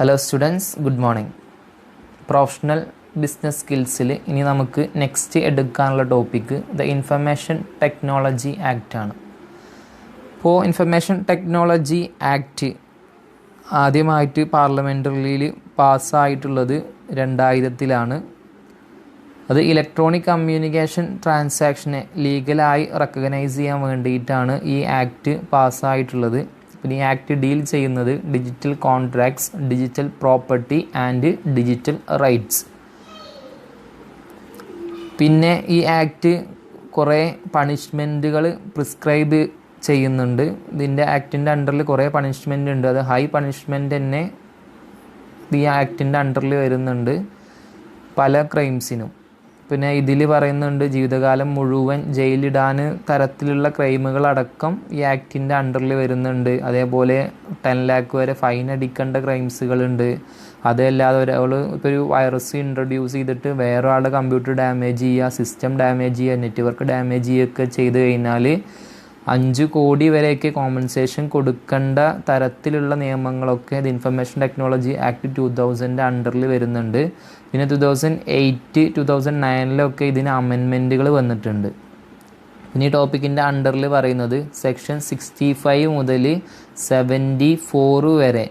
Hello students, good morning. Professional business സ്കിൽസിൽ ഇനി നമുക്ക് നെക്സ്റ്റ് എടുക്കാനുള്ള topic the information technology act ആണ്. ഇപ്പോൾ ഇൻഫർമേഷൻ ടെക്നോളജി ആക്റ്റ് ആദ്യമായിട്ട് പാർലമെൻ്ററിയിൽ പാസ്സായിട്ടുള്ളത് 2000-ലാണ്. അത് ഇലക്ട്രോണിക് കമ്മ്യൂണിക്കേഷൻ ട്രാൻസാക്ഷനെ ലീഗലായി റെക്കഗ്നൈസ് ചെയ്യാൻ വേണ്ടിയിട്ടാണ് ഈ ആക്റ്റ് പാസ്സായിട്ടുള്ളത്. പിന്നെ ഈ ആക്ട് ഡീൽ ചെയ്യുന്നത് digital contracts, digital property and digital rights. പിന്നെ ഈ ആക്ട് കുറേ പണിഷ്മെൻറ്റുകൾ പ്രിസ്ക്രൈബ് ചെയ്യുന്നുണ്ട്. ഇതിൻ്റെ ആക്ടിൻ്റെ അണ്ടറിൽ കുറേ പണിഷ്മെൻ്റ് ഉണ്ട്. അത് ഹൈ പണിഷ്മെൻ്റ് തന്നെ ഈ ആക്ടിൻ്റെ അണ്ടറിൽ വരുന്നുണ്ട് പല ക്രൈംസിനും. പിന്നെ ഇതിൽ പറയുന്നുണ്ട് ജീവിതകാലം മുഴുവൻ ജയിലിടാൻ തരത്തിലുള്ള ക്രൈമുകളടക്കം ഈ ആക്ടിൻ്റെ അണ്ടറിൽ വരുന്നുണ്ട്. അതേപോലെ 10 lakh വരെ ഫൈൻ അടിക്കേണ്ട ക്രൈംസുകളുണ്ട്. അതല്ലാതെ ഒരാൾ ഇപ്പോൾ ഒരു വൈറസ് ഇൻട്രൊഡ്യൂസ് ചെയ്തിട്ട് വേറെ ആളുടെ കമ്പ്യൂട്ടർ ഡാമേജ് ചെയ്യുക, സിസ്റ്റം ഡാമേജ് ചെയ്യുക, നെറ്റ്വർക്ക് ഡാമേജ് ചെയ്യുകയൊക്കെ ചെയ്ത് കഴിഞ്ഞാൽ 5 കോടി വരെയൊക്കെ കോമ്പൻസേഷൻ കൊടുക്കേണ്ട തരത്തിലുള്ള നിയമങ്ങളൊക്കെ ഇത് ഇൻഫർമേഷൻ ടെക്നോളജി ആക്ട് 2000 അണ്ടറിൽ വരുന്നുണ്ട്. പിന്നെ 2008, 2009 ഇതിന് അമെൻമെൻറ്റുകൾ വന്നിട്ടുണ്ട്. പിന്നെ ഈ ടോപ്പിക്കിൻ്റെ അണ്ടറിൽ പറയുന്നത് സെക്ഷൻ 65 മുതൽ 74 വരെ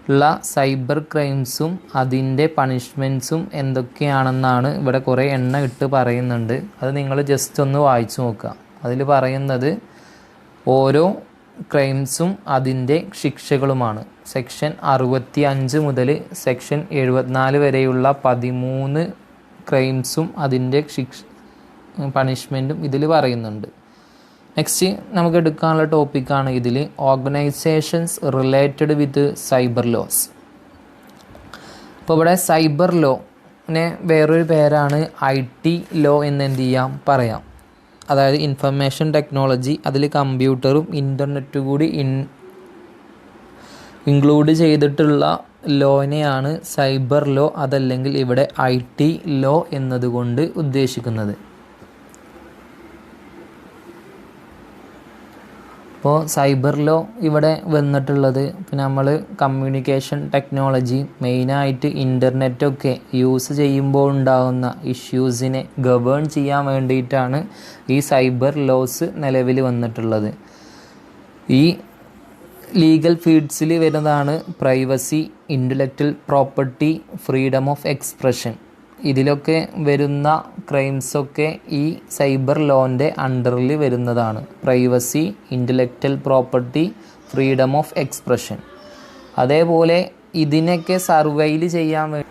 ഉള്ള സൈബർ ക്രൈംസും അതിൻ്റെ പണിഷ്മെൻറ്റ്സും എന്തൊക്കെയാണെന്നാണ് ഇവിടെ കുറേ എണ്ണം ഇട്ട് പറയുന്നുണ്ട്. അത് നിങ്ങൾ ജസ്റ്റ് ഒന്ന് വായിച്ചു നോക്കുക. അതിൽ പറയുന്നത് ഓരോ ക്രൈംസും അതിൻ്റെ ശിക്ഷകളുമാണ്. സെക്ഷൻ 65 മുതൽ സെക്ഷൻ 74 വരെയുള്ള 13 ക്രൈംസും അതിൻ്റെ പണിഷ്മെൻറ്റും ഇതിൽ പറയുന്നുണ്ട്. നെക്സ്റ്റ് നമുക്ക് എടുക്കാനുള്ള ടോപ്പിക്കാണ് ഇതിൽ organisations related with cyber laws. അപ്പോൾ ഇവിടെ സൈബർ ലോനെ വേറൊരു പേരാണ് IT ലോ എന്ന് എന്ത് ചെയ്യാം പറയാം. അതായത് ഇൻഫർമേഷൻ ടെക്നോളജി, അതിൽ കമ്പ്യൂട്ടറും ഇൻ്റർനെറ്റും കൂടി ഇൻക്ലൂഡ് ചെയ്തിട്ടുള്ള ലോനെയാണ് സൈബർ ലോ, അതല്ലെങ്കിൽ ഇവിടെ IT ലോ എന്നതുകൊണ്ട് ഉദ്ദേശിക്കുന്നത്. അപ്പോൾ സൈബർ ലോ ഇവിടെ വന്നിട്ടുള്ളത് പിന്നെ നമ്മൾ കമ്മ്യൂണിക്കേഷൻ ടെക്നോളജി മെയിനായിട്ട് ഇൻ്റർനെറ്റൊക്കെ യൂസ് ചെയ്യുമ്പോൾ ഉണ്ടാകുന്ന ഇഷ്യൂസിനെ ഗവേൺ ചെയ്യാൻ വേണ്ടിയിട്ടാണ് ഈ സൈബർ ലോസ് നിലവിൽ വന്നിട്ടുള്ളത്. ഈ ലീഗൽ ഫീൽഡ്സിൽ വരുന്നതാണ് privacy, intellectual property, freedom of expression. ഇതിലൊക്കെ വരുന്ന ക്രൈംസൊക്കെ ഈ സൈബർ ലോൻ്റെ അണ്ടറിൽ വരുന്നതാണ്. Privacy, intellectual property, freedom of expression. അതേപോലെ ഇതിനൊക്കെ സർവൈൽ ചെയ്യാൻ വേണ്ടി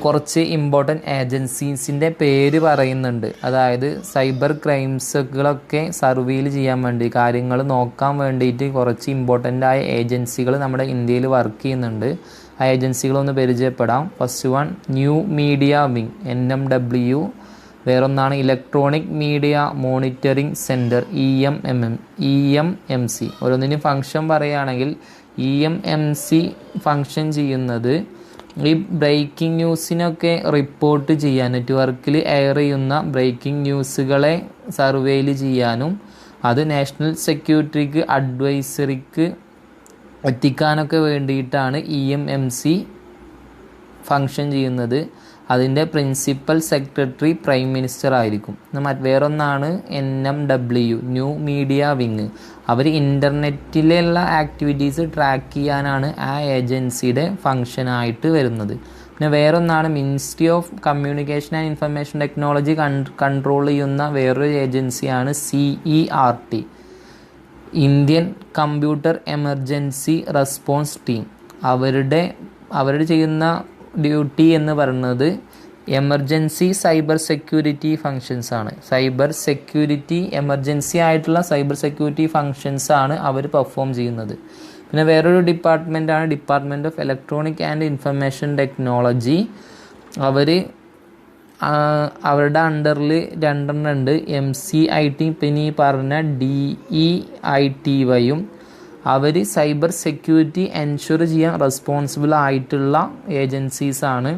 കുറച്ച് ഇമ്പോർട്ടൻറ്റ് ഏജൻസീസിൻ്റെ പേര് പറയുന്നുണ്ട്. അതായത് സൈബർ ക്രൈംസുകളൊക്കെ സർവീൽ ചെയ്യാൻ വേണ്ടി, കാര്യങ്ങൾ നോക്കാൻ വേണ്ടിയിട്ട് കുറച്ച് ഇമ്പോർട്ടൻ്റ് ആയ ഏജൻസികൾ നമ്മുടെ ഇന്ത്യയിൽ വർക്ക് ചെയ്യുന്നുണ്ട്. ആ ഏജൻസികളൊന്ന് പരിചയപ്പെടാം. First one new media wing NMW. വേറൊന്നാണ് electronic media monitoring centre EMMC. ഓരോന്നിനും ഫങ്ഷൻ പറയുകയാണെങ്കിൽ EMMC ഫങ്ഷൻ ചെയ്യുന്നത് ഈ ബ്രേക്കിംഗ് ന്യൂസിനൊക്കെ റിപ്പോർട്ട് ചെയ്യാൻ, നെറ്റ്വർക്കിൽ എയർ ചെയ്യുന്ന ബ്രേക്കിംഗ് ന്യൂസുകളെ സർവെയിൽ ചെയ്യാനും അത് നാഷണൽ സെക്യൂരിറ്റിക്ക് അഡ്വൈസറിക്ക് എത്തിക്കാനൊക്കെ വേണ്ടിയിട്ടാണ് EMMC ഫങ്ഷൻ ചെയ്യുന്നത്. അതിൻ്റെ പ്രിൻസിപ്പൽ സെക്രട്ടറി പ്രൈം മിനിസ്റ്റർ ആയിരിക്കും. വേറൊന്നാണ് NMW ന്യൂ മീഡിയ വിങ്. അവർ ഇൻ്റർനെറ്റിലുള്ള ആക്ടിവിറ്റീസ് ട്രാക്ക് ചെയ്യാനാണ് ആ ഏജൻസിയുടെ ഫങ്ഷനായിട്ട് വരുന്നത്. പിന്നെ വേറൊന്നാണ് ministry of communication and information technology control ചെയ്യുന്ന വേറൊരു ഏജൻസിയാണ് CERT, Indian computer emergency response team. അവരുടെ ചെയ്യുന്ന ഡ്യൂട്ടി എന്ന് പറയുന്നത് എമർജൻസി സൈബർ സെക്യൂരിറ്റി ഫങ്ഷൻസ് ആണ്. സൈബർ സെക്യൂരിറ്റി, എമർജൻസി ആയിട്ടുള്ള സൈബർ സെക്യൂരിറ്റി ഫങ്ഷൻസ് ആണ് അവർ പെർഫോം ചെയ്യുന്നത്. പിന്നെ വേറൊരു ഡിപ്പാർട്ട്മെൻറ്റാണ് department of electronic and information technology. അവരുടെ അണ്ടറിൽ 2 ഉണ്ട്, MCIT, പിന്നെ ഈ പറഞ്ഞ DEITY. അവർ സൈബർ സെക്യൂരിറ്റി എൻഷുർ ചെയ്യാൻ റെസ്പോൺസിബിൾ ആയിട്ടുള്ള ഏജൻസീസാണ്.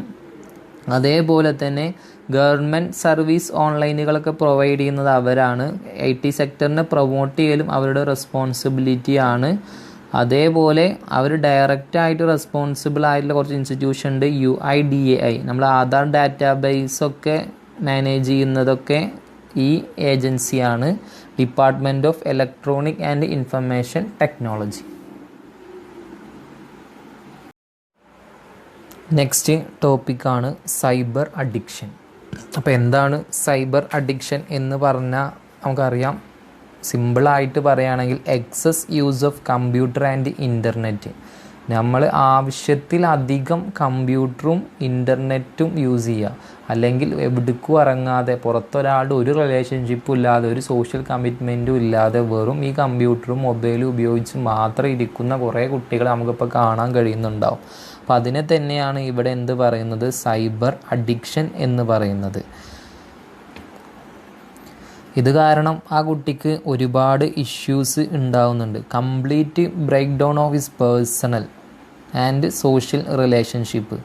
അതേപോലെ തന്നെ ഗവൺമെൻറ് സർവീസ് ഓൺലൈനുകളൊക്കെ പ്രൊവൈഡ് ചെയ്യുന്നത് അവരാണ്. IT സെക്ടറിനെ പ്രൊമോട്ട് ചെയ്യലും അവരുടെ റെസ്പോൺസിബിലിറ്റി ആണ്. അതേപോലെ അവർ ഡയറക്റ്റായിട്ട് റെസ്പോൺസിബിൾ ആയിട്ടുള്ള കുറച്ച് ഇൻസ്റ്റിറ്റ്യൂഷൻ ഉണ്ട്. UIDAI, നമ്മൾ ആധാർ ഡാറ്റാബേസൊക്കെ മാനേജ് ചെയ്യുന്നതൊക്കെ ഈ ഏജൻസിയാണ്, department of electronic and information technology. Next ടോപ്പിക്കാണ് സൈബർ അഡിക്ഷൻ. അപ്പോൾ എന്താണ് സൈബർ അഡിക്ഷൻ എന്ന് പറഞ്ഞാൽ നമുക്കറിയാം, സിമ്പിളായിട്ട് പറയുകയാണെങ്കിൽ excess use of computer and internet. നമ്മൾ ആവശ്യത്തിലധികം കമ്പ്യൂട്ടറും ഇൻ്റർനെറ്റും യൂസ് ചെയ്യുക, അല്ലെങ്കിൽ എവിടേക്കും ഇറങ്ങാതെ പുറത്തൊരാളുടെ ഒരു റിലേഷൻഷിപ്പും ഇല്ലാതെ ഒരു സോഷ്യൽ കമ്മിറ്റ്മെൻറ്റും ഇല്ലാതെ വെറും ഈ കമ്പ്യൂട്ടറും മൊബൈലും ഉപയോഗിച്ച് മാത്രം ഇരിക്കുന്ന കുറേ കുട്ടികളെ നമുക്കിപ്പോൾ കാണാൻ കഴിയുന്നുണ്ടാവും. അപ്പോൾ അതിനെ തന്നെയാണ് ഇവിടെ എന്ത് പറയുന്നത്, സൈബർ അഡിക്ഷൻ എന്ന് പറയുന്നത്. ഇത് കാരണം ആ കുട്ടിക്ക് ഒരുപാട് ഇഷ്യൂസ് ഉണ്ടാകുന്നുണ്ട്. Complete break down of his personal and social relationship.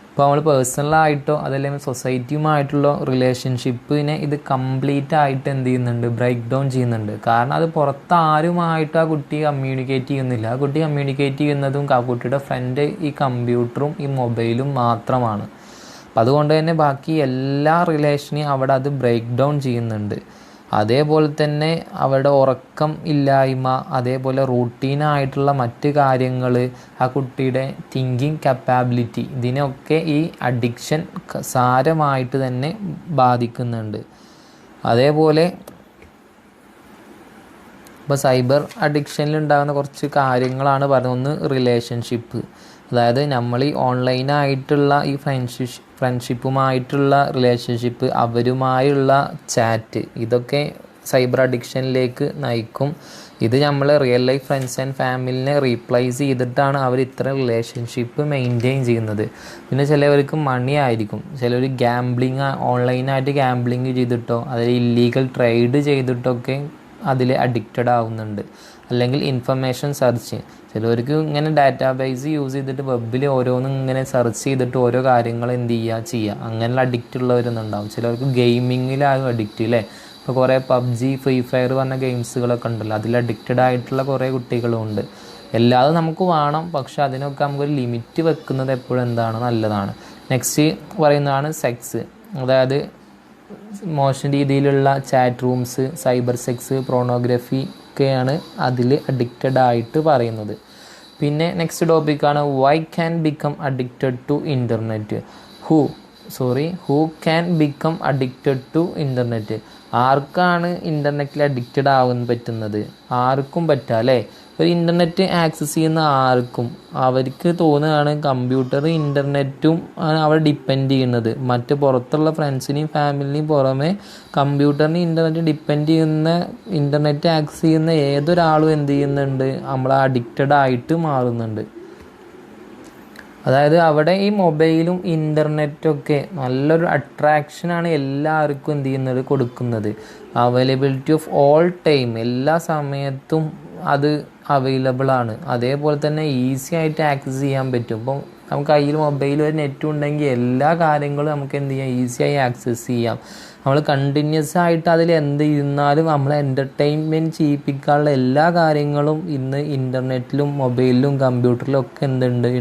ഇപ്പോൾ നമ്മൾ പേഴ്സണലായിട്ടോ അതല്ലെങ്കിൽ സൊസൈറ്റിയുമായിട്ടുള്ള റിലേഷൻഷിപ്പിനെ ഇത് കംപ്ലീറ്റ് ആയിട്ട് എന്ത് ചെയ്യുന്നുണ്ട്, ബ്രേക്ക് ഡൗൺ ചെയ്യുന്നുണ്ട്. കാരണം അത് പുറത്ത് ആരുമായിട്ട് ആ കുട്ടി കമ്മ്യൂണിക്കേറ്റ് ചെയ്യുന്നില്ല. ആ കുട്ടി കമ്മ്യൂണിക്കേറ്റ് ചെയ്യുന്നതും ആ കുട്ടിയുടെ ഫ്രണ്ട് ഈ കമ്പ്യൂട്ടറും ഈ മൊബൈലും മാത്രമാണ്. അപ്പം അതുകൊണ്ട് തന്നെ ബാക്കി എല്ലാ റിലേഷനെയും അവിടെ അത് ബ്രേക്ക് ഡൗൺ ചെയ്യുന്നുണ്ട്. അതേപോലെ തന്നെ അവരുടെ ഉറക്കം ഇല്ലായ്മ, അതേപോലെ റൂട്ടീനായിട്ടുള്ള മറ്റ് കാര്യങ്ങൾ, ആ കുട്ടിയുടെ തിങ്കിങ് കപ്പാബിലിറ്റി, ഇതിനൊക്കെ ഈ അഡിക്ഷൻ സാരമായിട്ട് തന്നെ ബാധിക്കുന്നുണ്ട്. അതേപോലെ ഇപ്പോൾ സൈബർ അഡിക്ഷനിൽ ഉണ്ടാകുന്ന കുറച്ച് കാര്യങ്ങളാണ് പറയുന്നത്. ഒന്ന് റിലേഷൻഷിപ്പ്, അതായത് നമ്മൾ ഈ ഓൺലൈനായിട്ടുള്ള ഈ ഫ്രണ്ട്ഷിപ്പുമായിട്ടുള്ള റിലേഷൻഷിപ്പ്, അവരുമായുള്ള ചാറ്റ്, ഇതൊക്കെ സൈബർ അഡിക്ഷനിലേക്ക് നയിക്കും. ഇത് നമ്മൾ റിയൽ ലൈഫ് ഫ്രണ്ട്സ് ആൻഡ് ഫാമിലിനെ റീപ്ലേസ് ചെയ്തിട്ടാണ് അവർ ഇത്ര റിലേഷൻഷിപ്പ് മെയിൻറ്റെയിൻ ചെയ്യുന്നത്. പിന്നെ ചിലവർക്ക് മണി ആയിരിക്കും, ചിലർ ഗാംബ്ലിങ്, ഓൺലൈനായിട്ട് ഗാംബ്ലിങ് ചെയ്തിട്ടോ അതിൽ ഇല്ലീഗൽ ട്രേഡ് ചെയ്തിട്ടൊക്കെ അതിൽ അഡിക്റ്റഡ് ആവുന്നുണ്ട്. അല്ലെങ്കിൽ ഇൻഫർമേഷൻ സെർച്ച്, ചിലവർക്ക് ഇങ്ങനെ ഡാറ്റാബേസ് യൂസ് ചെയ്തിട്ട് വെബിൽ ഓരോന്നും ഇങ്ങനെ സെർച്ച് ചെയ്തിട്ട് ഓരോ കാര്യങ്ങൾ എന്ത് ചെയ്യുക, അങ്ങനെയുള്ള അഡിക്റ്റ് ഉള്ളവരൊന്നുണ്ടാവും. ചിലവർക്ക് ഗെയിമിങ്ങിലാകും അഡിക്റ്റ് അല്ലേ. ഇപ്പോൾ കുറേ PUBG, ഫ്രീ ഫയർ പറഞ്ഞ ഗെയിംസുകളൊക്കെ ഉണ്ടല്ലോ, അതിൽ അഡിക്റ്റഡ് ആയിട്ടുള്ള കുറേ കുട്ടികളുമുണ്ട്. എല്ലാതും നമുക്ക് വേണം, പക്ഷെ അതിനൊക്കെ നമുക്കൊരു ലിമിറ്റ് വെക്കുന്നത് എപ്പോഴും എന്താണ്, നല്ലതാണ്. നെക്സ്റ്റ് പറയുന്നതാണ് സെക്സ്, അതായത് മോശം രീതിയിലുള്ള chat rooms, cyber sex, pornography ഒക്കെയാണ് അതിൽ അഡിക്റ്റഡ് ആയിട്ട് പറയുന്നത്. പിന്നെ നെക്സ്റ്റ് ടോപ്പിക്കാണ് why can become addicted to internet. Who can become addicted to internet. ആർക്കാണ് ഇൻ്റർനെറ്റിൽ അഡിക്റ്റഡ് ആവാൻ പറ്റുന്നത്? ആർക്കും പറ്റാം അല്ലേ. ഒരു ഇൻ്റർനെറ്റ് ആക്സസ് ചെയ്യുന്ന ആർക്കും അവർക്ക് തോന്നുകയാണ് കമ്പ്യൂട്ടർ ഇൻ്റർനെറ്റും ആണ് അവർ ഡിപ്പെൻഡ് ചെയ്യുന്നത്. മറ്റ് പുറത്തുള്ള ഫ്രണ്ട്സിനെയും ഫാമിലിനെയും പുറമെ കമ്പ്യൂട്ടറിന് ഇൻ്റർനെറ്റ് ഡിപ്പെൻഡ് ചെയ്യുന്ന, ഇൻ്റർനെറ്റ് ആക്സസ് ചെയ്യുന്ന ഏതൊരാളും എന്ത് ചെയ്യുന്നുണ്ട്, നമ്മൾ അഡിക്റ്റഡ് ആയിട്ട് മാറുന്നുണ്ട്. അതായത് അവിടെ ഈ മൊബൈലും ഇൻ്റർനെറ്റൊക്കെ നല്ലൊരു അട്രാക്ഷനാണ് എല്ലാവർക്കും എന്ത് ചെയ്യുന്നത്, കൊടുക്കുന്നത്. അവൈലബിലിറ്റി ഓഫ് ഓൾ ടൈം, എല്ലാ സമയത്തും അത് അവൈലബിൾ ആണ്. അതേപോലെ തന്നെ ഈസി ആയിട്ട് ആക്സസ് ചെയ്യാൻ പറ്റും. ഇപ്പം നമുക്ക് കയ്യിൽ മൊബൈൽ ഒരു നെറ്റും ഉണ്ടെങ്കിൽ എല്ലാ കാര്യങ്ങളും നമുക്ക് എന്ത് ചെയ്യാം, ഈസിയായി ആക്സസ് ചെയ്യാം. നമ്മൾ കണ്ടിന്യൂസ് ആയിട്ട് അതിൽ എന്ത് ചെയ്യുന്നാലും നമ്മളെ എൻ്റർടൈൻമെൻറ്റ് ചെയ്യിപ്പിക്കാനുള്ള എല്ലാ കാര്യങ്ങളും ഇന്ന് ഇൻ്റർനെറ്റിലും മൊബൈലിലും കമ്പ്യൂട്ടറിലും ഒക്കെ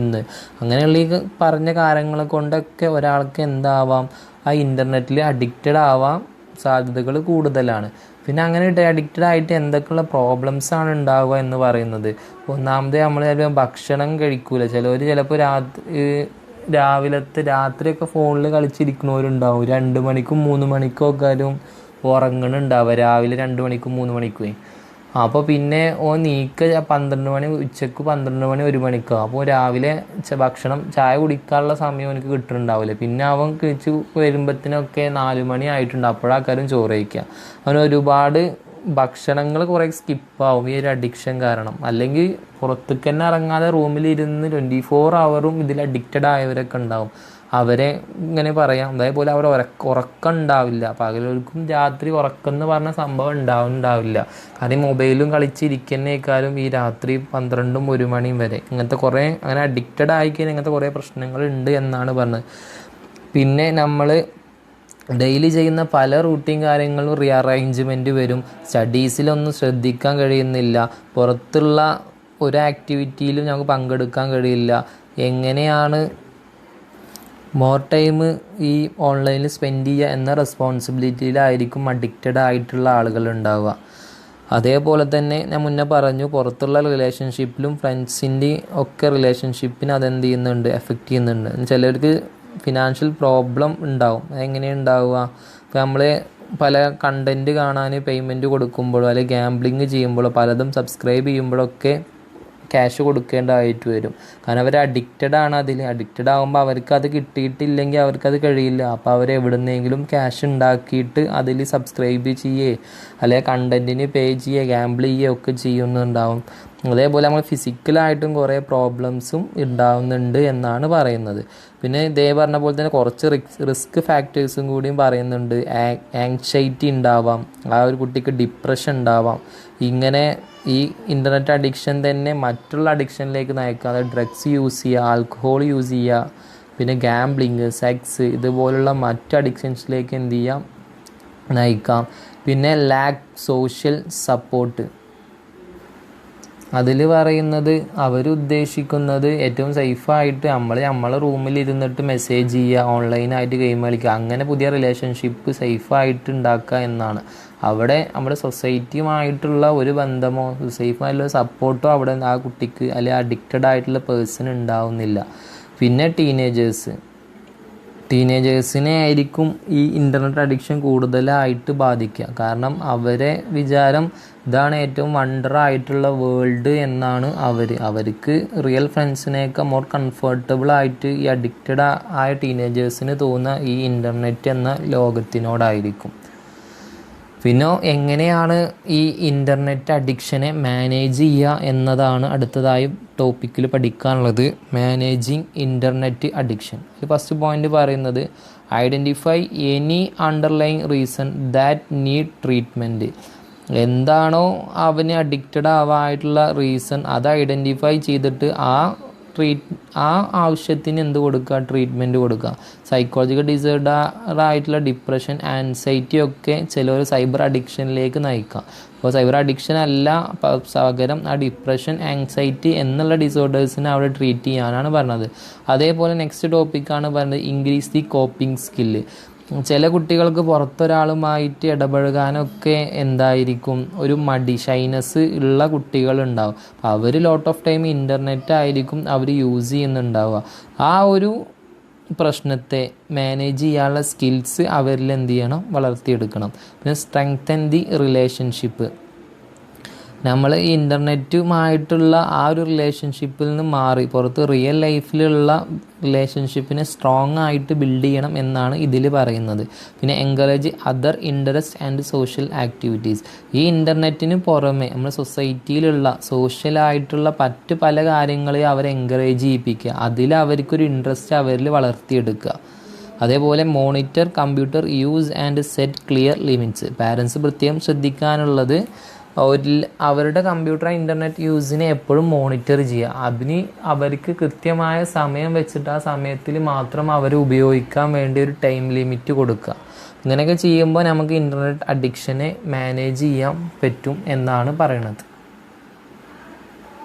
ഉണ്ട്. അങ്ങനെയുള്ള ഈ പറഞ്ഞ കാര്യങ്ങളെ കൊണ്ടൊക്കെ ഒരാൾക്ക് എന്താവാം, ആ ഇൻ്റർനെറ്റിൽ അഡിക്റ്റഡ് ആവാൻ സാധ്യതകൾ കൂടുതലാണ്. പിന്നെ അങ്ങനെ അഡിക്റ്റഡ് ആയിട്ട് എന്തൊക്കെയുള്ള പ്രോബ്ലംസാണ് ഉണ്ടാവുക എന്ന് പറയുന്നത്, ഒന്നാമത് നമ്മൾ ചിലപ്പോൾ ഭക്ഷണം കഴിക്കൂല. ചിലപ്പോൾ രാത്രിയൊക്കെ ഫോണിൽ കളിച്ചിരിക്കുന്നവരുണ്ടാവും. 2 മണിക്കും 3 മണിക്കും ഒക്കെ ഉറങ്ങണുണ്ടാവുക, രാവിലെ 2 മണിക്കും 3 മണിക്കും. അപ്പോൾ പിന്നെ നീക്ക 12 മണി, ഉച്ചക്ക് 12 മണി 1 മണിക്കാവും. അപ്പോൾ രാവിലെ ഭക്ഷണം ചായ കുടിക്കാനുള്ള സമയം എനിക്ക് കിട്ടുന്നുണ്ടാവില്ല. പിന്നെ അവൻ കഴിച്ച് വരുമ്പോഴത്തേനൊക്കെ 4 മണി ആയിട്ടുണ്ട്. അപ്പോഴാക്കാരും ചോറ് കഴിക്കുക. അവന് ഒരുപാട് ഭക്ഷണങ്ങൾ കുറേ സ്കിപ്പാവും ഈ ഒരു അഡിക്ഷൻ കാരണം. അല്ലെങ്കിൽ പുറത്തേക്ക് തന്നെ ഇറങ്ങാതെ റൂമിലിരുന്ന് 24 ഹവറും ഇതിൽ അഡിക്റ്റഡ് ആയവരൊക്കെ ഉണ്ടാവും. അവരെ ഇങ്ങനെ പറയാം, അതേപോലെ അവർ ഉറക്കം ഉണ്ടാവില്ല. പകലവർക്കും രാത്രി ഉറക്കം എന്ന് പറഞ്ഞ സംഭവം ഉണ്ടാവില്ല. കാരണം മൊബൈലും കളിച്ചിരിക്കുന്നേക്കാളും ഈ രാത്രി 12ഉം 1 മണിയും വരെ ഇങ്ങനത്തെ കുറേ അങ്ങനെ അഡിക്റ്റഡ് ആയിക്കഴിഞ്ഞാൽ ഇങ്ങനത്തെ കുറേ പ്രശ്നങ്ങളുണ്ട് എന്നാണ് പറഞ്ഞത്. പിന്നെ നമ്മൾ ഡെയിലി ചെയ്യുന്ന പല റൂട്ടീൻ കാര്യങ്ങളും റീഅറേഞ്ച്മെൻറ്റ് വരും. സ്റ്റഡീസിലൊന്നും ശ്രദ്ധിക്കാൻ കഴിയുന്നില്ല. പുറത്തുള്ള ഒരു ആക്ടിവിറ്റിയിലും നമുക്ക് പങ്കെടുക്കാൻ കഴിയില്ല. എങ്ങനെയാണ് മോർ ടൈം ഈ ഓൺലൈനിൽ സ്പെൻഡ് ചെയ്യുക എന്ന റെസ്പോൺസിബിലിറ്റിയിലായിരിക്കും അഡിക്റ്റഡ് ആയിട്ടുള്ള ആളുകൾ ഉണ്ടാവുക. അതേപോലെ തന്നെ ഞാൻ മുന്നേ പറഞ്ഞു, പുറത്തുള്ള റിലേഷൻഷിപ്പിലും ഫ്രണ്ട്സിൻ്റെ ഒക്കെ റിലേഷൻഷിപ്പിന് അതെന്ത് ചെയ്യുന്നുണ്ട്, എഫക്റ്റ് ചെയ്യുന്നുണ്ട്. ചിലർക്ക് ഫിനാൻഷ്യൽ പ്രോബ്ലം ഉണ്ടാവും. അതെങ്ങനെയാണ് ഉണ്ടാവുക? ഇപ്പോൾ നമ്മൾ പല കണ്ടൻറ്റ് കാണാൻ പേയ്മെൻറ്റ് കൊടുക്കുമ്പോഴോ അല്ലെങ്കിൽ ഗാംബ്ലിങ് ചെയ്യുമ്പോഴോ പലതും സബ്സ്ക്രൈബ് ചെയ്യുമ്പോഴൊക്കെ ക്യാഷ് കൊടുക്കേണ്ടതായിട്ട് വരും. കാരണം അവർ അഡിക്റ്റഡ് ആണ്. അഡിക്റ്റഡ് ആകുമ്പോൾ അവർക്ക് അത് കിട്ടിയിട്ടില്ലെങ്കിൽ അവർക്കത് കഴിയില്ല. അപ്പോൾ അവർ എവിടുന്നെങ്കിലും ക്യാഷ് ഉണ്ടാക്കിയിട്ട് അതിൽ സബ്സ്ക്രൈബ് ചെയ്യേ അല്ലെങ്കിൽ കണ്ടൻറ്റിന് പേ ചെയ്യുക, ഗാംബിൾ ചെയ്യുക ഒക്കെ ചെയ്യുന്നുണ്ടാവും. അതേപോലെ നമ്മൾ ഫിസിക്കലായിട്ടും കുറേ പ്രോബ്ലംസും ഉണ്ടാവുന്നുണ്ട് എന്നാണ് പറയുന്നത്. പിന്നെ ഇതേ പറഞ്ഞ പോലെ തന്നെ കുറച്ച് റിസ്ക് ഫാക്ടേഴ്സും കൂടിയും പറയുന്നുണ്ട്. ആങ്സൈറ്റി ഉണ്ടാവാം, ആ ഒരു കുട്ടിക്ക് ഡിപ്രഷൻ ഉണ്ടാവാം. ഇങ്ങനെ ഈ ഇൻ്റർനെറ്റ് അഡിക്ഷൻ തന്നെ മറ്റുള്ള അഡിക്ഷനിലേക്ക് നയിക്കുക. അതായത് ഡ്രഗ്സ് യൂസ് ചെയ്യുക, ആൽക്കഹോൾ യൂസ് ചെയ്യുക, പിന്നെ ഗാംബ്ലിങ്, സെക്സ്, ഇതുപോലുള്ള മറ്റ് അഡിക്ഷൻസിലേക്ക് എന്ത് ചെയ്യാം, നയിക്കാം. പിന്നെ ലാക്ക് സോഷ്യൽ സപ്പോർട്ട്. അതിൽ പറയുന്നത് അവരുദ്ദേശിക്കുന്നത് ഏറ്റവും സേഫായിട്ട് നമ്മളെ റൂമിൽ ഇരുന്നിട്ട് മെസ്സേജ് ചെയ്യുക, ഓൺലൈനായിട്ട് ഗെയിം കളിക്കുക, അങ്ങനെ പുതിയ റിലേഷൻഷിപ്പ് സേഫായിട്ട് ഉണ്ടാക്കുക എന്നാണ്. അവിടെ നമ്മുടെ സൊസൈറ്റിയുമായിട്ടുള്ള ഒരു ബന്ധമോ സേഫായിട്ടുള്ള സപ്പോർട്ടോ അവിടെ ആ കുട്ടിക്ക് അല്ലെങ്കിൽ അഡിക്റ്റഡ് ആയിട്ടുള്ള പേഴ്സൺ ഉണ്ടാവുന്നില്ല. പിന്നെ ടീനേജേഴ്സിനെ ആയിരിക്കും ഈ ഇൻ്റർനെറ്റ് അഡിക്ഷൻ കൂടുതലായിട്ട് ബാധിക്കുക. കാരണം അവരെ വിചാരം ഇതാണ് ഏറ്റവും വണ്ടറായിട്ടുള്ള വേൾഡ് എന്നാണ്. അവർക്ക് റിയൽ ഫ്രണ്ട്സിനെയൊക്കെ മോർ കംഫർട്ടബിൾ ആയിട്ട് ഈ അഡിക്റ്റഡ് ആയ ടീനേജേഴ്സിന് തോന്നുന്ന ഈ ഇൻ്റർനെറ്റ് എന്ന ലോകത്തിനോടായിരിക്കും. പിന്നെ എങ്ങനെയാണ് ഈ ഇൻ്റർനെറ്റ് അഡിക്ഷനെ മാനേജ് ചെയ്യുക എന്നതാണ് അടുത്തതായി ടോപ്പിക്കിൽ പഠിക്കാനുള്ളത്. Managing internet addiction. First point പറയുന്നത് identify any underlying reason that need treatment. എന്താണോ അവന് അഡിക്റ്റഡ് ആവാനായിട്ടുള്ള റീസൺ അത് ഐഡൻറ്റിഫൈ ചെയ്തിട്ട് ആ ആവശ്യത്തിന് എന്ത് കൊടുക്കുക, ട്രീറ്റ്മെൻറ്റ് കൊടുക്കുക. സൈക്കോളജിക്കൽ ഡിസോർഡർ ആയിട്ടുള്ള ഡിപ്രഷൻ, ആൻസൈറ്റി ഒക്കെ ചിലർ സൈബർ അഡിക്ഷനിലേക്ക് നയിക്കാം. അപ്പോൾ സൈബർ അഡിക്ഷൻ അല്ല, പകരം ആ ഡിപ്രഷൻ, ആൻസൈറ്റി എന്നുള്ള ഡിസോർഡേഴ്സിനെ അവിടെ ട്രീറ്റ് ചെയ്യാനാണ് പറഞ്ഞത്. അതേപോലെ നെക്സ്റ്റ് ടോപ്പിക്കാണ് പറഞ്ഞത് ഇൻക്രീസ് ദി കോപ്പിംഗ് സ്കില്ല്. ചില കുട്ടികൾക്ക് പുറത്തൊരാളുമായിട്ട് ഇടപഴകാനൊക്കെ എന്തായിരിക്കും, ഒരു ഷൈനസ് ഉള്ള കുട്ടികളുണ്ടാവും. അവർ ലോട്ട് ഓഫ് ടൈം ഇൻ്റർനെറ്റ് ആയിരിക്കും അവർ യൂസ് ചെയ്യുന്നുണ്ടാവുക. ആ ഒരു പ്രശ്നത്തെ മാനേജ് ചെയ്യാനുള്ള സ്കിൽസ് അവരിൽ എന്ത് ചെയ്യണം, വളർത്തിയെടുക്കണം. പിന്നെ സ്ട്രെങ്തൻ ദി റിലേഷൻഷിപ്പ്. നമ്മൾ ഈ ഇൻ്റർനെറ്റുമായിട്ടുള്ള ആ ഒരു റിലേഷൻഷിപ്പിൽ നിന്ന് മാറി പുറത്ത് റിയൽ ലൈഫിലുള്ള റിലേഷൻഷിപ്പിനെ സ്ട്രോങ് ആയിട്ട് ബിൽഡ് ചെയ്യണം എന്നാണ് ഇതിൽ പറയുന്നത്. പിന്നെ encourage other interest and social activities. ഈ ഇൻ്റർനെറ്റിന് പുറമെ നമ്മുടെ സൊസൈറ്റിയിലുള്ള സോഷ്യലായിട്ടുള്ള പല കാര്യങ്ങളെ അവരെ എൻകറേജ് ചെയ്യിപ്പിക്കുക, അതിൽ അവർക്കൊരു ഇൻട്രസ്റ്റ് അവരിൽ വളർത്തിയെടുക്കുക. അതേപോലെ monitor computer use and set clear limits. Parents പ്രത്യേകം ശ്രദ്ധിക്കാനുള്ളത് അവരുടെ കമ്പ്യൂട്ടർ ഇൻ്റർനെറ്റ് യൂസിനെ എപ്പോഴും മോണിറ്റർ ചെയ്യുക. അതിന് അവർക്ക് കൃത്യമായ സമയം വെച്ചിട്ട് ആ സമയത്തിൽ മാത്രം അവർ ഉപയോഗിക്കാൻ വേണ്ടി ഒരു ടൈം ലിമിറ്റ് കൊടുക്കുക. ഇങ്ങനെയൊക്കെ ചെയ്യുമ്പോൾ നമുക്ക് ഇൻ്റർനെറ്റ് അഡിക്ഷനെ മാനേജ് ചെയ്യാൻ പറ്റും എന്നാണ് പറയുന്നത്.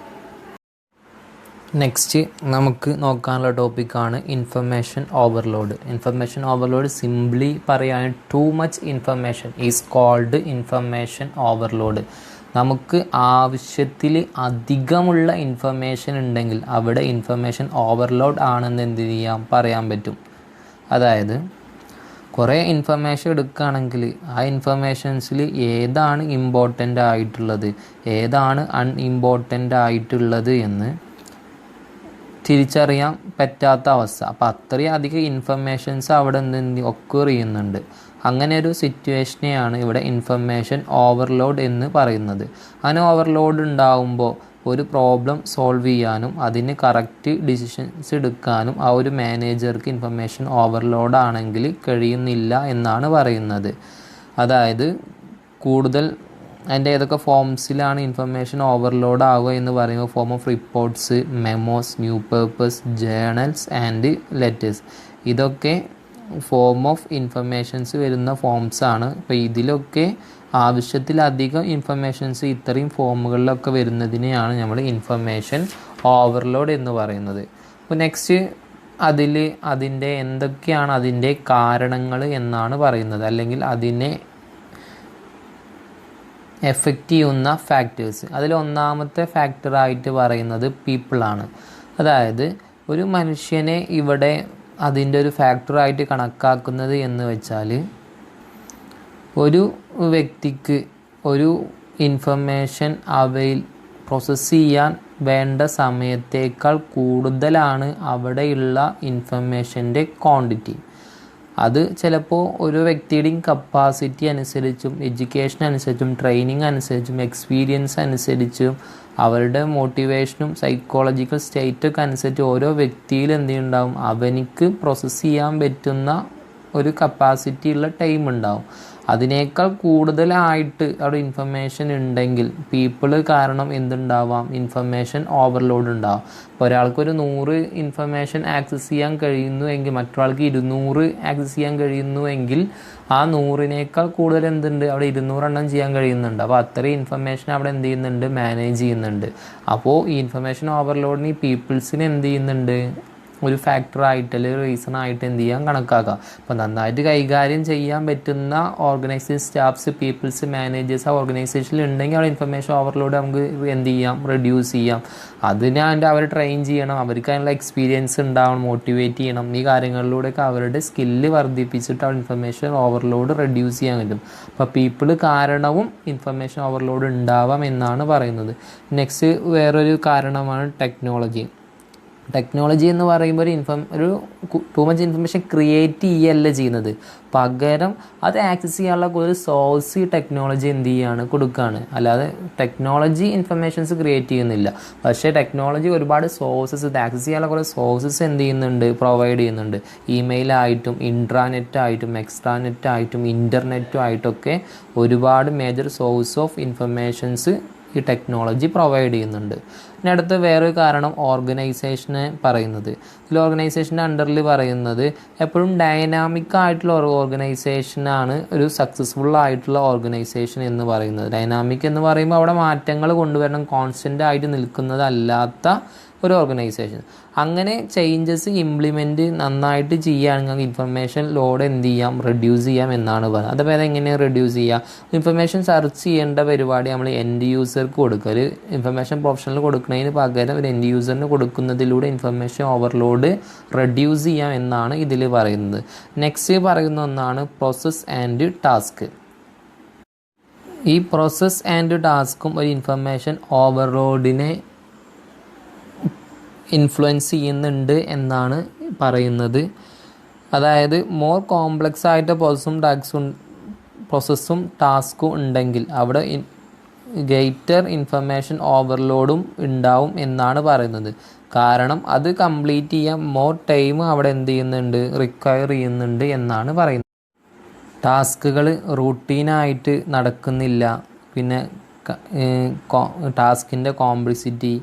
നെക്സ്റ്റ് നമുക്ക് നോക്കാനുള്ള ടോപ്പിക്കാണ് information overload. Information overload simply പറയുകയാണ് too much information is called information overload. നമുക്ക് ആവശ്യത്തിൽ അധികമുള്ള ഇൻഫർമേഷൻ ഉണ്ടെങ്കിൽ അവിടെ ഇൻഫർമേഷൻ ഓവർലോഡ് ആണെന്ന് എന്ത് ചെയ്യാം, പറയാൻ പറ്റും. അതായത് കുറേ ഇൻഫർമേഷൻ എടുക്കുകയാണെങ്കിൽ ആ ഇൻഫർമേഷൻസിൽ ഏതാണ് ഇമ്പോർട്ടൻ്റ് ആയിട്ടുള്ളത്, ഏതാണ് അൺഇമ്പോർട്ടൻ്റ് ആയിട്ടുള്ളത് എന്ന് തിരിച്ചറിയാൻ പറ്റാത്ത അവസ്ഥ. അപ്പോൾ അത്രയും അധികം ഇൻഫർമേഷൻസ് അവിടെ നിന്ന് ഒക്കൂർ ചെയ്യുന്നുണ്ട്. അങ്ങനെ ഒരു സിറ്റുവേഷനെയാണ് ഇവിടെ ഇൻഫർമേഷൻ ഓവർലോഡ് എന്ന് പറയുന്നത്. അങ്ങനെ ഓവർലോഡ് ഉണ്ടാകുമ്പോൾ ഒരു പ്രോബ്ലം സോൾവ് ചെയ്യാനും അതിന് കറക്റ്റ് ഡിസിഷൻസ് എടുക്കാനും ആ ഒരു മാനേജർക്ക് ഇൻഫർമേഷൻ ഓവർലോഡ് ആണെങ്കിൽ കഴിയുന്നില്ല എന്നാണ് പറയുന്നത്. അതായത് കൂടുതൽ അതിൻ്റെ ഏതൊക്കെ ഫോംസിലാണ് ഇൻഫർമേഷൻ ഓവർലോഡ് ആവുക എന്ന് പറയുമ്പോൾ form of reports, memos, new papers, journals and letters. ഇതൊക്കെ ഫോം ഓഫ് ഇൻഫർമേഷൻസ് വരുന്ന ഫോംസാണ്. അപ്പോൾ ഇതിലൊക്കെ ആവശ്യത്തിലധികം ഇൻഫർമേഷൻസ് ഇത്രയും ഫോമുകളിലൊക്കെ വരുന്നതിനെയാണ് നമ്മൾ ഇൻഫർമേഷൻ ഓവർലോഡ് എന്ന് പറയുന്നത്. അപ്പോൾ നെക്സ്റ്റ് അതിൻ്റെ എന്തൊക്കെയാണ് അതിൻ്റെ കാരണങ്ങൾ എന്നാണ് പറയുന്നത്, അല്ലെങ്കിൽ അതിനെ എഫക്റ്റ് ചെയ്യുന്ന ഫാക്ടേഴ്സ്. അതിൽ ഒന്നാമത്തെ ഫാക്ടറായിട്ട് പറയുന്നത് പീപ്പിളാണ്. അതായത് ഒരു മനുഷ്യനെ ഇവിടെ അതിൻ്റെ ഒരു ഫാക്ടറായിട്ട് കണക്കാക്കുന്നത് എന്ന് വെച്ചാൽ, ഒരു വ്യക്തിക്ക് ഒരു ഇൻഫർമേഷൻ പ്രോസസ്സ് ചെയ്യാൻ വേണ്ട സമയത്തേക്കാൾ കൂടുതലാണ് അവിടെയുള്ള ഇൻഫർമേഷൻ്റെ ക്വാണ്ടിറ്റി. അത് ചിലപ്പോൾ ഒരു വ്യക്തിയുടെയും കപ്പാസിറ്റി അനുസരിച്ചും എഡ്യൂക്കേഷൻ അനുസരിച്ചും ട്രെയിനിങ് അനുസരിച്ചും എക്സ്പീരിയൻസ് അനുസരിച്ചും അവരുടെ മോട്ടിവേഷനും സൈക്കോളജിക്കൽ സ്റ്റേറ്റൊക്കെ അനുസരിച്ച് ഓരോ വ്യക്തിയിൽ എന്തുണ്ടാവും, അവനിക്ക് പ്രോസസ്സ് ചെയ്യാൻ പറ്റുന്ന ഒരു കപ്പാസിറ്റി ഉള്ള ടൈം ഉണ്ടാവും. അതിനേക്കാൾ കൂടുതലായിട്ട് അവിടെ ഇൻഫർമേഷൻ ഉണ്ടെങ്കിൽ പീപ്പിൾ കാരണം എന്തുണ്ടാവാം, ഇൻഫർമേഷൻ ഓവർലോഡ് ഉണ്ടാവാം. അപ്പോൾ ഒരാൾക്കൊരു 100 ഇൻഫർമേഷൻ ആക്സസ് ചെയ്യാൻ കഴിയുന്നുവെങ്കിൽ മറ്റൊരാൾക്ക് 200 ആക്സസ് ചെയ്യാൻ കഴിയുന്നുവെങ്കിൽ ആ 100-നേക്കാൾ കൂടുതൽ എന്തുണ്ട്, അവിടെ 200 എണ്ണം ചെയ്യാൻ കഴിയുന്നുണ്ട്. അപ്പോൾ അത്രയും ഇൻഫർമേഷൻ അവിടെ എന്ത് ചെയ്യുന്നുണ്ട്, മാനേജ് ചെയ്യുന്നുണ്ട്. അപ്പോൾ ഈ ഇൻഫർമേഷൻ ഓവർലോഡിന് ഈ പീപ്പിൾസിന് എന്ത് ചെയ്യുന്നുണ്ട്, ഒരു ഫാക്ടറായിട്ട് അല്ലെങ്കിൽ റീസണായിട്ട് എന്ത് ചെയ്യാൻ കണക്കാക്കാം. അപ്പോൾ നന്നായിട്ട് കൈകാര്യം ചെയ്യാൻ പറ്റുന്ന ഓർഗനൈസേഷൻ സ്റ്റാഫ്സ്, പീപ്പിൾസ്, മാനേജേഴ്സ് ആ ഓർഗനൈസേഷനിൽ ഉണ്ടെങ്കിൽ അവിടെ ഇൻഫർമേഷൻ ഓവർലോഡ് നമുക്ക് എന്ത് ചെയ്യാം, റെഡ്യൂസ് ചെയ്യാം. അതിനാണ്ട് അവർ ട്രെയിൻ ചെയ്യണം, അവർക്ക് അതിനുള്ള എക്സ്പീരിയൻസ് ഉണ്ടാവണം, മോട്ടിവേറ്റ് ചെയ്യണം. ഈ കാര്യങ്ങളിലൂടെയൊക്കെ അവരുടെ സ്കില്ല് വർദ്ധിപ്പിച്ചിട്ട് അവിടെ ഇൻഫർമേഷൻ ഓവർലോഡ് റെഡ്യൂസ് ചെയ്യാൻ പറ്റും. അപ്പോൾ പീപ്പിൾ കാരണവും ഇൻഫർമേഷൻ ഓവർലോഡ് ഉണ്ടാവാം എന്നാണ് പറയുന്നത്. നെക്സ്റ്റ് വേറൊരു കാരണമാണ് ടെക്നോളജി. ടെക്നോളജി എന്ന് പറയുമ്പോൾ ഒരു ടു മച്ച് ഇൻഫർമേഷൻ ക്രിയേറ്റ് ചെയ്യല്ല ചെയ്യുന്നത്, പകരം അത് ആക്സസ് ചെയ്യാനുള്ള ഒരു സോഴ്സ് ടെക്നോളജി എന്ത് ചെയ്യുകയാണ്, കൊടുക്കുകയാണ്. അല്ലാതെ ടെക്നോളജി ഇൻഫർമേഷൻസ് ക്രിയേറ്റ് ചെയ്യുന്നില്ല. പക്ഷേ ടെക്നോളജി ഒരുപാട് സോഴ്സസ്, ഇത് ആക്സസ് ചെയ്യാനുള്ള കുറേ സോഴ്സസ് എന്ത് ചെയ്യുന്നുണ്ട്, പ്രൊവൈഡ് ചെയ്യുന്നുണ്ട്. ഇമെയിലായിട്ടും ഇൻട്രാനെറ്റായിട്ടും എക്സ്ട്രാനെറ്റായിട്ടും ഇൻ്റർനെറ്റും ആയിട്ടൊക്കെ ഒരുപാട് മേജർ സോഴ്സ് ഓഫ് ഇൻഫർമേഷൻസ് ഈ ടെക്നോളജി പ്രൊവൈഡ് ചെയ്യുന്നുണ്ട്. പിന്നെ അടുത്ത വേറൊരു കാരണം ഓർഗനൈസേഷനെ പറയുന്നത്. ഇതിൽ ഓർഗനൈസേഷൻ്റെ അണ്ടറിൽ പറയുന്നത് എപ്പോഴും ഡൈനാമിക് ആയിട്ടുള്ള ഓർഗനൈസേഷനാണ് ഒരു സക്സസ്ഫുൾ ആയിട്ടുള്ള ഓർഗനൈസേഷൻ എന്ന് പറയുന്നത്. ഡൈനാമിക് എന്ന് പറയുമ്പോൾ അവിടെ മാറ്റങ്ങൾ കൊണ്ടുവരണം, കോൺസ്റ്റൻ്റ് ആയിട്ട് നിൽക്കുന്നതല്ലാത്ത ഒരു ഓർഗനൈസേഷൻ. അങ്ങനെ ചേഞ്ചസ് ഇംപ്ലിമെൻറ്റ് നന്നായിട്ട് ചെയ്യുകയാണെങ്കിൽ ഇൻഫർമേഷൻ ലോഡ് എന്ത് ചെയ്യാം, റെഡ്യൂസ് ചെയ്യാം എന്നാണ് പറയുന്നത്. അതപ്പോൾ അതെങ്ങനെയാണ് റെഡ്യൂസ് ചെയ്യുക, ഇൻഫർമേഷൻ സെർച്ച് ചെയ്യേണ്ട പരിപാടി നമ്മൾ എൻഡ് യൂസർക്ക് കൊടുക്കുക. ഒരു ഇൻഫർമേഷൻ പ്രൊഫഷണൽ കൊടുക്കുന്നതിന് പകരം ഒരു എൻഡ് യൂസറിന് കൊടുക്കുന്നതിലൂടെ ഇൻഫർമേഷൻ ഓവർലോഡ് റെഡ്യൂസ് ചെയ്യാം എന്നാണ് ഇതിൽ പറയുന്നത്. നെക്സ്റ്റ് പറയുന്ന ഒന്നാണ് പ്രോസസ് ആൻഡ് ടാസ്ക്. ഈ പ്രോസസ് ആൻഡ് ടാസ്കും ഒരു ഇൻഫർമേഷൻ ഓവർലോഡിനെ ഇൻഫ്ലുവൻസ് ചെയ്യുന്നുണ്ട് എന്നാണ് പറയുന്നത്. അതായത് മോർ കോംപ്ലക്സ് ആയിട്ട് പ്രോസസ്സും ടാസ്കും ഉണ്ടെങ്കിൽ അവിടെ ഗ്രേറ്റർ ഇൻഫർമേഷൻ ഓവർലോഡും ഉണ്ടാവും എന്നാണ് പറയുന്നത്. കാരണം അത് കംപ്ലീറ്റ് ചെയ്യാൻ മോർ ടൈം അവിടെ എന്ത് ചെയ്യുന്നുണ്ട്, റിക്വയർ ചെയ്യുന്നുണ്ട് എന്നാണ് പറയുന്നത്. ടാസ്കുകൾ റൂട്ടീനായിട്ട് നടക്കുന്നില്ല, പിന്നെ ടാസ്കിൻ്റെ കോംപ്ലക്സിറ്റി,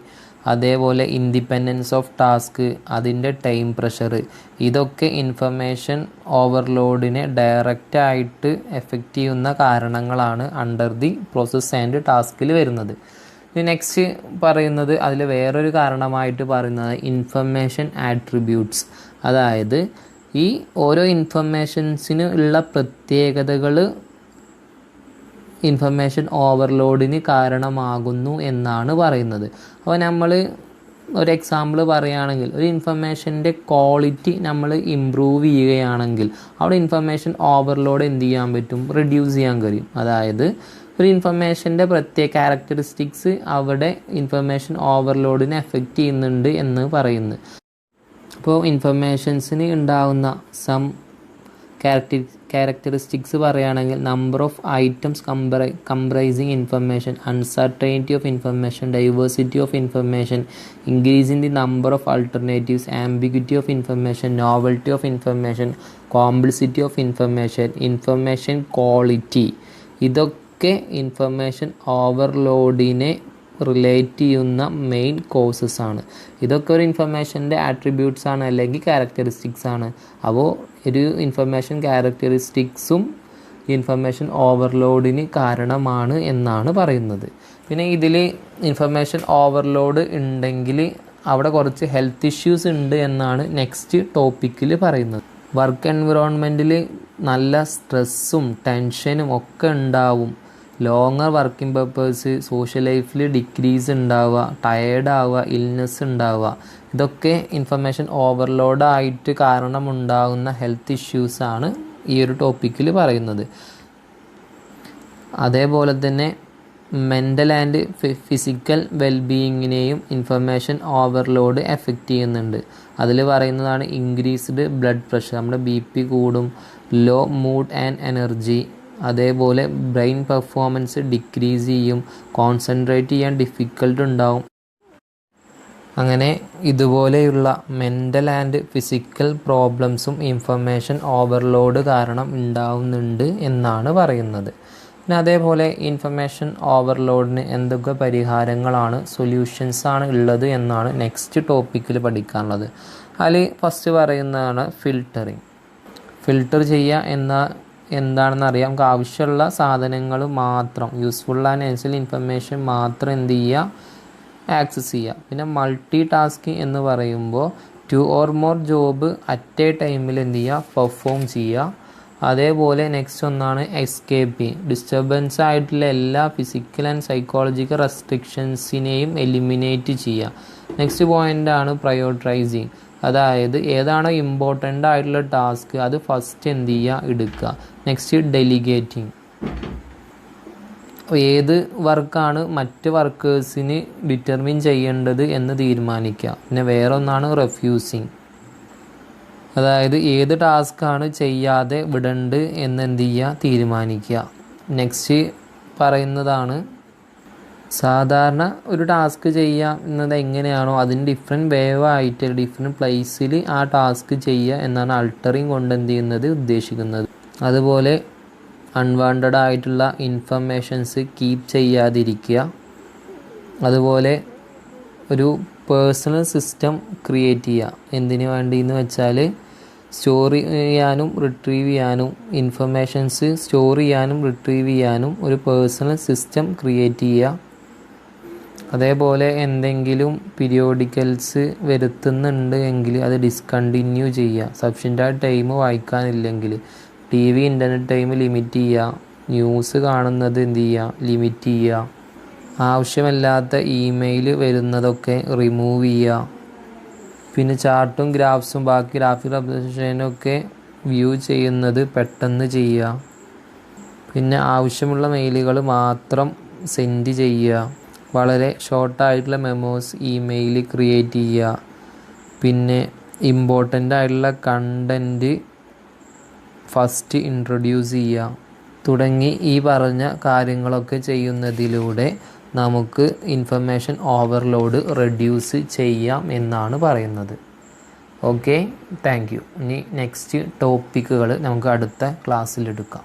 അതേപോലെ ഇൻഡിപെൻഡൻസ് ഓഫ് ടാസ്ക്, അതിൻ്റെ ടൈം പ്രഷർ, ഇതൊക്കെ ഇൻഫർമേഷൻ ഓവർലോഡിനെ ഡയറക്റ്റായിട്ട് എഫക്റ്റ് ചെയ്യുന്ന കാരണങ്ങളാണ് അണ്ടർ ദി പ്രോസസ് ആൻഡ് ടാസ്കിൽ വരുന്നത്. നെക്സ്റ്റ് പറയുന്നത് അതിൽ വേറൊരു കാരണമായിട്ട് പറയുന്നത് ഇൻഫർമേഷൻ ആട്രിബ്യൂട്ട്സ്. അതായത് ഈ ഓരോ ഇൻഫർമേഷൻസിന് ഉള്ള പ്രത്യേകതകൾ ഇൻഫർമേഷൻ ഓവർലോഡിന് കാരണമാകുന്നു എന്നാണ് പറയുന്നത്. അപ്പോൾ നമ്മൾ ഒരു എക്സാമ്പിൾ പറയുകയാണെങ്കിൽ ഒരു ഇൻഫർമേഷൻ്റെ ക്വാളിറ്റി നമ്മൾ ഇമ്പ്രൂവ് ചെയ്യുകയാണെങ്കിൽ അവിടെ ഇൻഫർമേഷൻ ഓവർലോഡ് എന്ത് ചെയ്യാൻ പറ്റും, റെഡ്യൂസ് ചെയ്യാൻ കഴിയും. അതായത് ഒരു ഇൻഫർമേഷൻ്റെ പ്രത്യേക ക്യാരക്ടറിസ്റ്റിക്സ് അവിടെ ഇൻഫർമേഷൻ ഓവർലോഡിനെ എഫക്റ്റ് ചെയ്യുന്നുണ്ട് എന്ന് പറയുന്നു. അപ്പോൾ ഇൻഫർമേഷൻസിന് ഉണ്ടാകുന്ന സം ക്യാരക്ടറിസ്റ്റിക്സ് പറയുകയാണെങ്കിൽ number of items comprising information, uncertainty of information, diversity of information, increase in the number of alternatives, ambiguity of information, novelty of information, complexity of information, information quality, ഇതൊക്കെ information ഓവർലോഡിനെ relate ചെയ്യുന്ന main causes ആണ്. ഇതൊക്കെ ഒരു ഇൻഫർമേഷൻ്റെ attributes ആണ്, അല്ലെങ്കിൽ characteristics ആണ്. അപ്പോൾ ഒരു ഇൻഫർമേഷൻ ക്യാരക്ടറിസ്റ്റിക്സും ഇൻഫർമേഷൻ ഓവർലോഡിന് കാരണമാണ് എന്നാണ് പറയുന്നത്. പിന്നെ ഇതിൽ ഇൻഫർമേഷൻ ഓവർലോഡ് ഉണ്ടെങ്കിൽ അവിടെ കുറച്ച് ഹെൽത്ത് ഇഷ്യൂസ് ഉണ്ട് എന്നാണ് നെക്സ്റ്റ് ടോപ്പിക്കിൽ പറയുന്നത്. വർക്ക് എൻവിറോൺമെൻറ്റിൽ നല്ല സ്ട്രെസ്സും ടെൻഷനും ഒക്കെ ഉണ്ടാവും. ലോങ്ങർ വർക്കിംഗ് പേപ്പേഴ്സ്, സോഷ്യൽ ലൈഫിൽ ഡിക്രീസ് ഉണ്ടാവുക, ടയേർഡാവുക, ഇൽനെസ് ഉണ്ടാവുക, ഇതൊക്കെ ഇൻഫർമേഷൻ ഓവർലോഡായിട്ട് കാരണമുണ്ടാകുന്ന ഹെൽത്ത് ഇഷ്യൂസാണ് ഈ ഒരു ടോപ്പിക്കിൽ പറയുന്നത്. അതേപോലെ തന്നെ മെൻ്റൽ ആൻഡ് ഫിസിക്കൽ വെൽബീയിങ്ങിനെയും ഇൻഫർമേഷൻ ഓവർലോഡ് എഫക്റ്റ് ചെയ്യുന്നുണ്ട്. അതിൽ പറയുന്നതാണ് ഇൻക്രീസ്ഡ് ബ്ലഡ് പ്രഷർ, നമ്മുടെ BP കൂടും, ലോ മൂഡ് ആൻഡ് എനർജി, അതേപോലെ ബ്രെയിൻ പെർഫോമൻസ് ഡിക്രീസ് ചെയ്യും, കോൺസെൻട്രേറ്റ് ചെയ്യാൻ ഡിഫിക്കൽട്ട് ഉണ്ടാവും. അങ്ങനെ ഇതുപോലെയുള്ള മെൻ്റൽ ആൻഡ് ഫിസിക്കൽ പ്രോബ്ലംസും ഇൻഫർമേഷൻ ഓവർലോഡ് കാരണം ഉണ്ടാവുന്നുണ്ട് എന്നാണ് പറയുന്നത്. പിന്നെ അതേപോലെ ഇൻഫർമേഷൻ ഓവർലോഡിന് എന്തൊക്കെ പരിഹാരങ്ങളാണ്, സൊല്യൂഷൻസാണ് ഉള്ളത് എന്നാണ് നെക്സ്റ്റ് ടോപ്പിക്കിൽ പഠിക്കാനുള്ളത്. അതിൽ ഫസ്റ്റ് പറയുന്നതാണ് ഫിൽട്ടറിങ്. ഫിൽട്ടർ ചെയ്യുക എന്താണെന്ന് അറിയാം. നമുക്ക് ആവശ്യമുള്ള സാധനങ്ങൾ മാത്രം, യൂസ്ഫുൾ ആൻഡ് എസെൻഷ്യൽ ഇൻഫർമേഷൻ മാത്രം എന്ത് ചെയ്യുക, ആക്സസ് ചെയ്യുക. പിന്നെ മൾട്ടി ടാസ്ക് എന്ന് പറയുമ്പോൾ 2 or more job at A ടൈമിൽ എന്ത് ചെയ്യുക, പെർഫോം ചെയ്യുക. അതേപോലെ നെക്സ്റ്റ് ഒന്നാണ് എസ്കേപ്പിംഗ്. ഡിസ്റ്റർബൻസ് ആയിട്ടുള്ള എല്ലാ ഫിസിക്കൽ ആൻഡ് സൈക്കോളജിക്കൽ റെസ്ട്രിക്ഷൻസിനെയും എലിമിനേറ്റ് ചെയ്യുക. നെക്സ്റ്റ് പോയിൻ്റാണ് പ്രയോറിറ്റൈസിങ്. അതായത് ഏതാണോ ഇമ്പോർട്ടൻ്റ് ആയിട്ടുള്ള ടാസ്ക് അത് ഫസ്റ്റ് എന്ത് ചെയ്യുക, എടുക്കുക. Next delegating. ഏത് വർക്കാണ് മറ്റ് വർക്കേഴ്സിന് ഡിറ്റർമിൻ ചെയ്യേണ്ടത് എന്ന് തീരുമാനിക്കുക. പിന്നെ വേറെ ഒന്നാണ് റെഫ്യൂസിങ്. അതായത് ഏത് ടാസ്ക്കാണ് ചെയ്യാതെ വിടേണ്ടത് എന്നെന്ത് ചെയ്യുക, തീരുമാനിക്കുക. നെക്സ്റ്റ് പറയുന്നതാണ് സാധാരണ ഒരു ടാസ്ക് ചെയ്യുക എന്നത് എങ്ങനെയാണോ അതിന് ഡിഫറെൻറ്റ് വേവായിട്ട് ഡിഫറെൻറ്റ് പ്ലേസിൽ ആ ടാസ്ക് ചെയ്യുക എന്നാണ് അൾട്ടറിങ് കൊണ്ട് എന്ത് ചെയ്യുന്നത്, ഉദ്ദേശിക്കുന്നത്. അതുപോലെ അൺവാണ്ടഡ് ആയിട്ടുള്ള ഇൻഫർമേഷൻസ് കീപ്പ് ചെയ്യാതിരിക്കുക. അതുപോലെ ഒരു പേഴ്സണൽ സിസ്റ്റം ക്രിയേറ്റ് ചെയ്യുക. എന്തിനു വേണ്ടിയെന്ന് വെച്ചാൽ സ്റ്റോർ ചെയ്യാനും റിട്രീവ് ചെയ്യാനും, ഇൻഫർമേഷൻസ് സ്റ്റോർ ചെയ്യാനും റിട്രീവ് ചെയ്യാനും ഒരു പേഴ്സണൽ സിസ്റ്റം ക്രിയേറ്റ് ചെയ്യുക. അതേപോലെ എന്തെങ്കിലും പീരിയോഡിക്കൽസ് വരുത്തുന്നുണ്ട് എങ്കിൽ അത് ഡിസ്കണ്ടിന്യൂ ചെയ്യുക. സഫിഷ്യൻ്റായ ടൈം വായിക്കാനില്ലെങ്കിൽ TV ഇൻ്റർനെറ്റ് ടൈം ലിമിറ്റ് ചെയ്യുക. ന്യൂസ് കാണുന്നത് എന്ത് ചെയ്യുക, ലിമിറ്റ് ചെയ്യുക. ആവശ്യമല്ലാത്ത ഇമെയിൽ വരുന്നതൊക്കെ റിമൂവ് ചെയ്യുക. പിന്നെ ചാർട്ടും ഗ്രാഫ്സും ബാക്കി ഗ്രാഫിക് റെപ്രസെൻറ്റേഷനൊക്കെ വ്യൂ ചെയ്യുന്നത് പെട്ടെന്ന് ചെയ്യുക. പിന്നെ ആവശ്യമുള്ള മെയിലുകൾ മാത്രം സെൻഡ് ചെയ്യുക. വളരെ ഷോർട്ടായിട്ടുള്ള മെമ്മോസ് ഇമെയിൽ ക്രിയേറ്റ് ചെയ്യുക. പിന്നെ ഇമ്പോർട്ടൻ്റ് ആയിട്ടുള്ള കണ്ടൻറ്റ് ഫസ്റ്റ് ഇൻട്രൊഡ്യൂസ് ചെയ്യുക. തുടങ്ങി ഈ പറഞ്ഞ കാര്യങ്ങളൊക്കെ ചെയ്യുന്നതിലൂടെ നമുക്ക് ഇൻഫർമേഷൻ ഓവർലോഡ് റെഡ്യൂസ് ചെയ്യാം എന്നാണ് പറയുന്നത്. Okay, thank you. ഇനി നെക്സ്റ്റ് ടോപ്പിക്കുകൾ നമുക്ക് അടുത്ത ക്ലാസ്സിലെടുക്കാം.